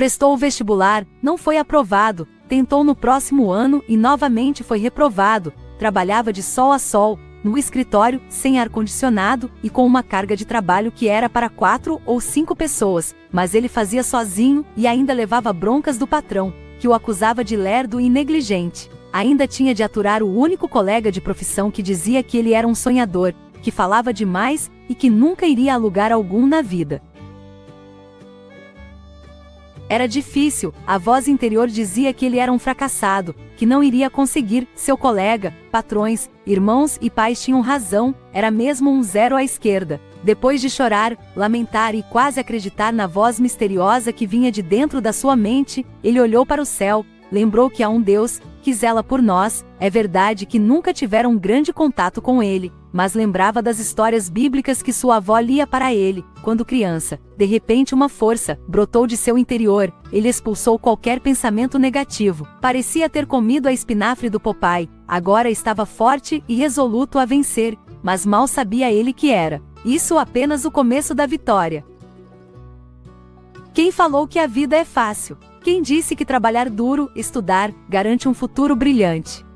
Prestou o vestibular, não foi aprovado, tentou no próximo ano e novamente foi reprovado. Trabalhava de sol a sol, no escritório, sem ar-condicionado e com uma carga de trabalho que era para 4 ou 5 pessoas, mas ele fazia sozinho e ainda levava broncas do patrão, que o acusava de lerdo e negligente. Ainda tinha de aturar o único colega de profissão que dizia que ele era um sonhador, que falava demais e que nunca iria a lugar algum na vida. Era difícil, a voz interior dizia que ele era um fracassado, que não iria conseguir. Seu colega, patrões, irmãos e pais tinham razão, era mesmo um zero à esquerda. Depois de chorar, lamentar e quase acreditar na voz misteriosa que vinha de dentro da sua mente, ele olhou para o céu, lembrou que há um Deus, que zela por nós. É verdade que nunca tiveram um grande contato com ele, mas lembrava das histórias bíblicas que sua avó lia para ele, quando criança. De repente uma força brotou de seu interior, ele expulsou qualquer pensamento negativo. Parecia ter comido a espinafre do Popeye, agora estava forte e resoluto a vencer, mas mal sabia ele que era isso apenas o começo da vitória. Quem falou que a vida é fácil? Quem disse que trabalhar duro, estudar, garante um futuro brilhante?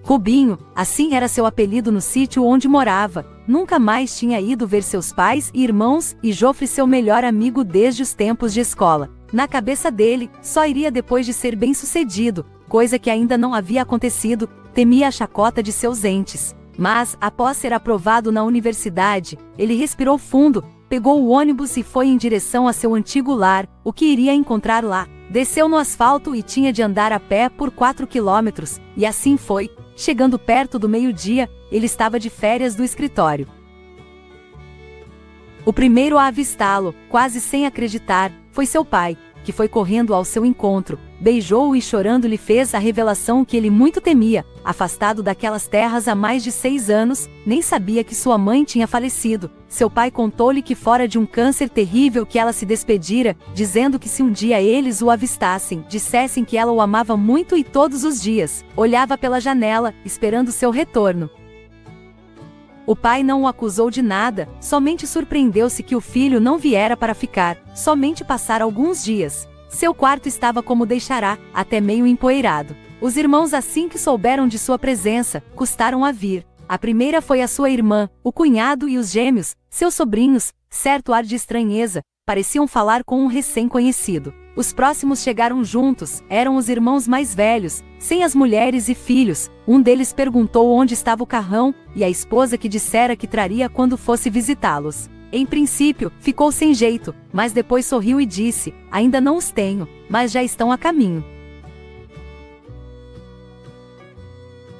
Rubinho, assim era seu apelido no sítio onde morava, nunca mais tinha ido ver seus pais e irmãos, e Jofre seu melhor amigo desde os tempos de escola. Na cabeça dele, só iria depois de ser bem-sucedido, coisa que ainda não havia acontecido, temia a chacota de seus entes. Mas, após ser aprovado na universidade, ele respirou fundo, pegou o ônibus e foi em direção a seu antigo lar. O que iria encontrar lá? Desceu no asfalto e tinha de andar a pé por 4 quilômetros, e assim foi. Chegando perto do meio-dia, ele estava de férias do escritório. O primeiro a avistá-lo, quase sem acreditar, foi seu pai, que foi correndo ao seu encontro, beijou-o e chorando lhe fez a revelação que ele muito temia. Afastado daquelas terras há mais de 6 anos, nem sabia que sua mãe tinha falecido. Seu pai contou-lhe que fora de um câncer terrível que ela se despedira, dizendo que se um dia eles o avistassem, dissessem que ela o amava muito e todos os dias olhava pela janela, esperando seu retorno. O pai não o acusou de nada, somente surpreendeu-se que o filho não viera para ficar, somente passar alguns dias. Seu quarto estava como deixará, até meio empoeirado. Os irmãos, assim que souberam de sua presença, custaram a vir. A primeira foi a sua irmã, o cunhado e os gêmeos, seus sobrinhos. Certo ar de estranheza, pareciam falar com um recém-conhecido. Os próximos chegaram juntos, eram os irmãos mais velhos, sem as mulheres e filhos. Um deles perguntou onde estava o carrão, e a esposa que dissera que traria quando fosse visitá-los. Em princípio, ficou sem jeito, mas depois sorriu e disse: ainda não os tenho, mas já estão a caminho.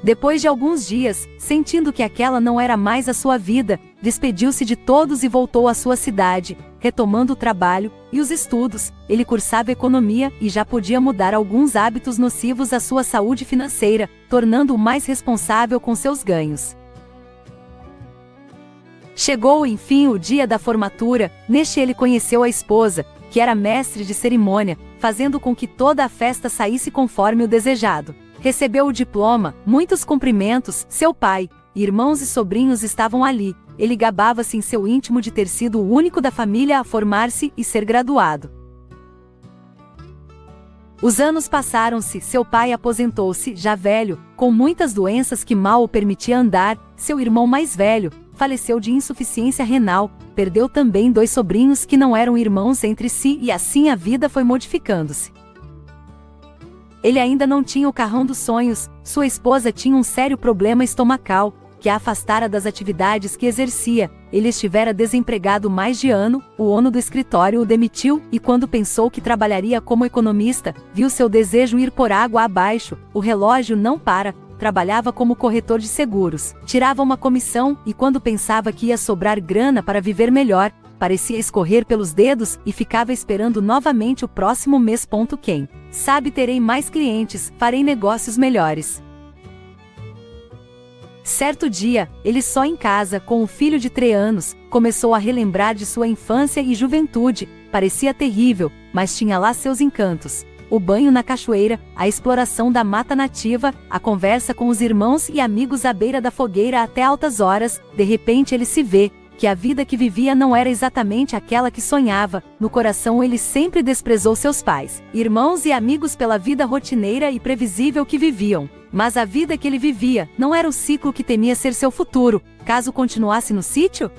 Depois de alguns dias, sentindo que aquela não era mais a sua vida, despediu-se de todos e voltou à sua cidade, retomando o trabalho e os estudos. Ele cursava economia e já podia mudar alguns hábitos nocivos à sua saúde financeira, tornando-o mais responsável com seus ganhos. Chegou, enfim, o dia da formatura. Neste ele conheceu a esposa, que era mestre de cerimônia, fazendo com que toda a festa saísse conforme o desejado. Recebeu o diploma, muitos cumprimentos, seu pai, irmãos e sobrinhos estavam ali. Ele gabava-se em seu íntimo de ter sido o único da família a formar-se e ser graduado. Os anos passaram-se, seu pai aposentou-se, já velho, com muitas doenças que mal o permitia andar. Seu irmão mais velho faleceu de insuficiência renal, perdeu também 2 sobrinhos que não eram irmãos entre si e assim a vida foi modificando-se. Ele ainda não tinha o carrão dos sonhos, sua esposa tinha um sério problema estomacal, que a afastara das atividades que exercia. Ele estivera desempregado mais de ano, o dono do escritório o demitiu, e quando pensou que trabalharia como economista, viu seu desejo ir por água abaixo. O relógio não para, trabalhava como corretor de seguros, tirava uma comissão, e quando pensava que ia sobrar grana para viver melhor, parecia escorrer pelos dedos e ficava esperando novamente o próximo mês. Quem sabe terei mais clientes, farei negócios melhores. Certo dia, ele só em casa, com o filho de 3 anos, começou a relembrar de sua infância e juventude. Parecia terrível, mas tinha lá seus encantos. O banho na cachoeira, a exploração da mata nativa, a conversa com os irmãos e amigos à beira da fogueira até altas horas. De repente ele se vê, que a vida que vivia não era exatamente aquela que sonhava. No coração ele sempre desprezou seus pais, irmãos e amigos pela vida rotineira e previsível que viviam. Mas a vida que ele vivia não era o ciclo que temia ser seu futuro, caso continuasse no sítio?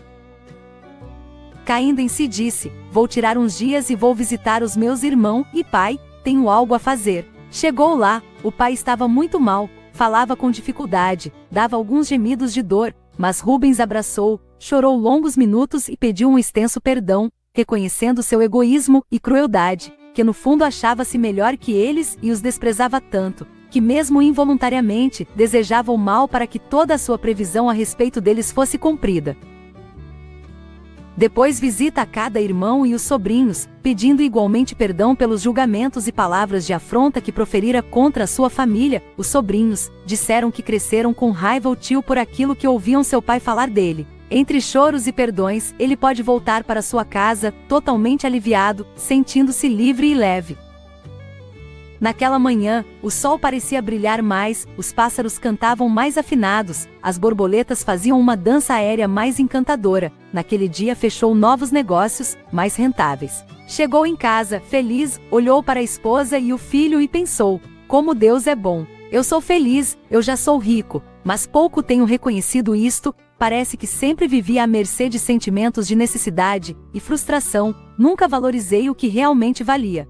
Caindo em si disse: vou tirar uns dias e vou visitar os meus irmãos, e pai, tenho algo a fazer. Chegou lá, o pai estava muito mal, falava com dificuldade, dava alguns gemidos de dor, mas Rubens abraçou, chorou longos minutos e pediu um extenso perdão, reconhecendo seu egoísmo e crueldade, que no fundo achava-se melhor que eles e os desprezava tanto, que mesmo involuntariamente, desejava o mal para que toda a sua previsão a respeito deles fosse cumprida. Depois visita a cada irmão e os sobrinhos, pedindo igualmente perdão pelos julgamentos e palavras de afronta que proferira contra a sua família. Os sobrinhos disseram que cresceram com raiva o tio por aquilo que ouviam seu pai falar dele. Entre choros e perdões, ele pode voltar para sua casa, totalmente aliviado, sentindo-se livre e leve. Naquela manhã, o sol parecia brilhar mais, os pássaros cantavam mais afinados, as borboletas faziam uma dança aérea mais encantadora. Naquele dia fechou novos negócios, mais rentáveis. Chegou em casa, feliz, olhou para a esposa e o filho e pensou: como Deus é bom! Eu sou feliz, eu já sou rico, mas pouco tenho reconhecido isto. Parece que sempre vivi à mercê de sentimentos de necessidade e frustração, nunca valorizei o que realmente valia.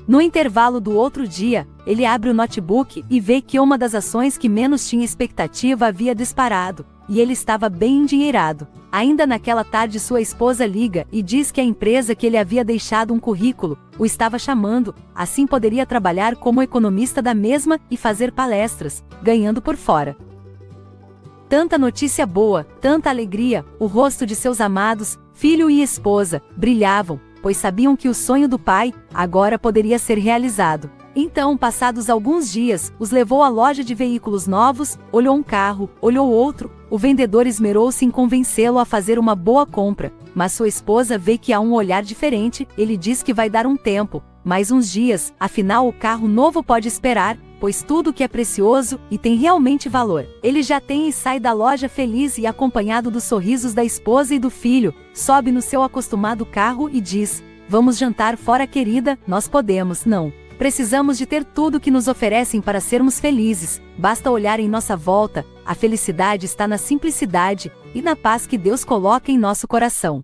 No intervalo do outro dia, ele abre o notebook e vê que uma das ações que menos tinha expectativa havia disparado, e ele estava bem endinheirado. Ainda naquela tarde sua esposa liga e diz que a empresa que ele havia deixado um currículo o estava chamando, assim poderia trabalhar como economista da mesma e fazer palestras, ganhando por fora. Tanta notícia boa, tanta alegria, o rosto de seus amados, filho e esposa, brilhavam, pois sabiam que o sonho do pai, agora poderia ser realizado. Então, passados alguns dias, os levou à loja de veículos novos, olhou um carro, olhou outro, o vendedor esmerou-se em convencê-lo a fazer uma boa compra, mas sua esposa vê que há um olhar diferente. Ele diz que vai dar um tempo, mais uns dias, afinal o carro novo pode esperar, pois tudo que é precioso e tem realmente valor, ele já tem, e sai da loja feliz e acompanhado dos sorrisos da esposa e do filho, sobe no seu acostumado carro e diz: vamos jantar fora, querida, nós podemos, não precisamos de ter tudo que nos oferecem para sermos felizes, basta olhar em nossa volta, a felicidade está na simplicidade e na paz que Deus coloca em nosso coração.